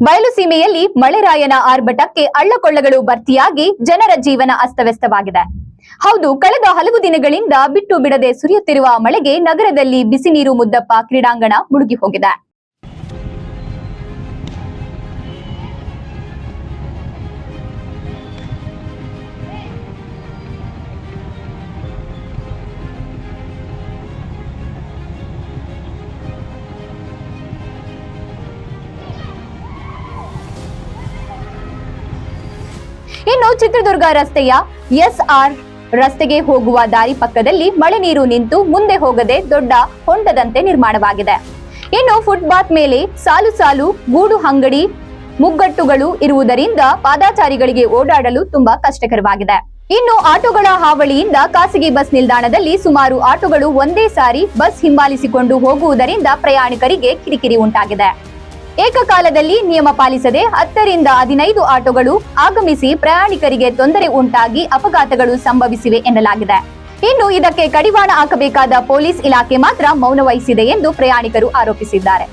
ಬಯಲು ಸೀಮೆಯಲ್ಲಿ ಮಳೆರಾಯನ ಆರ್ಭಟಕ್ಕೆ ಹಳ್ಳಕೊಳ್ಳಗಳು ಭರ್ತಿಯಾಗಿ ಜನರ ಜೀವನ ಅಸ್ತವ್ಯಸ್ತವಾಗಿದೆ. ಹೌದು, ಕಳೆದ ಹಲವು ದಿನಗಳಿಂದ ಬಿಟ್ಟು ಬಿಡದೆ ಸುರಿಯುತ್ತಿರುವ ಮಳೆಗೆ ನಗರದಲ್ಲಿ ಬಿಸಿ ನೀರು ಮುದ್ದಪ್ಪ ಕ್ರೀಡಾಂಗಣ ಮುಳುಗಿ ಹೋಗಿದೆ. ಇನ್ನು ಚಿತ್ರದುರ್ಗ ರಸ್ತೆಯ ಎಸ್ಆರ್ ರಸ್ತೆಗೆ ಹೋಗುವ ದಾರಿ ಪಕ್ಕದಲ್ಲಿ ಮಳೆ ನೀರು ನಿಂತು ಮುಂದೆ ಹೋಗದೆ ದೊಡ್ಡ ಹೊಂಡದಂತೆ ನಿರ್ಮಾಣವಾಗಿದೆ. ಇನ್ನು ಫುಟ್ಪಾತ್ ಮೇಲೆ ಸಾಲು ಸಾಲು ಗೂಡು ಅಂಗಡಿ ಮುಗ್ಗಟ್ಟುಗಳು ಇರುವುದರಿಂದ ಪಾದಚಾರಿಗಳಿಗೆ ಓಡಾಡಲು ತುಂಬಾ ಕಷ್ಟಕರವಾಗಿದೆ. ಇನ್ನು ಆಟೋಗಳ ಹಾವಳಿಯಿಂದ ಖಾಸಗಿ ಬಸ್ ನಿಲ್ದಾಣದಲ್ಲಿ ಸುಮಾರು ಆಟೋಗಳು ಒಂದೇ ಸಾರಿ ಬಸ್ ಹಿಂಬಾಲಿಸಿಕೊಂಡು ಹೋಗುವುದರಿಂದ ಪ್ರಯಾಣಿಕರಿಗೆ ಕಿರಿಕಿರಿ ಉಂಟಾಗಿದೆ. ಏಕಕಾಲದಲ್ಲಿ ನಿಯಮ ಪಾಲಿಸದೆ 10 ರಿಂದ 15 ಆಟೋಗಳು ಆಗಮಿಸಿ ಪ್ರಯಾಣಿಕರಿಗೆ ತೊಂದರೆ ಉಂಟಾಗಿ ಅಪಘಾತಗಳು ಸಂಭವಿಸಿವೆ ಎನ್ನಲಾಗಿದೆ. ಇನ್ನು ಇದಕ್ಕೆ ಕಡಿವಾಣ ಹಾಕಬೇಕಾದ ಪೊಲೀಸ್ ಇಲಾಖೆ ಮಾತ್ರ ಮೌನ ವಹಿಸಿದೆ ಎಂದು ಪ್ರಯಾಣಿಕರು ಆರೋಪಿಸಿದ್ದಾರೆ.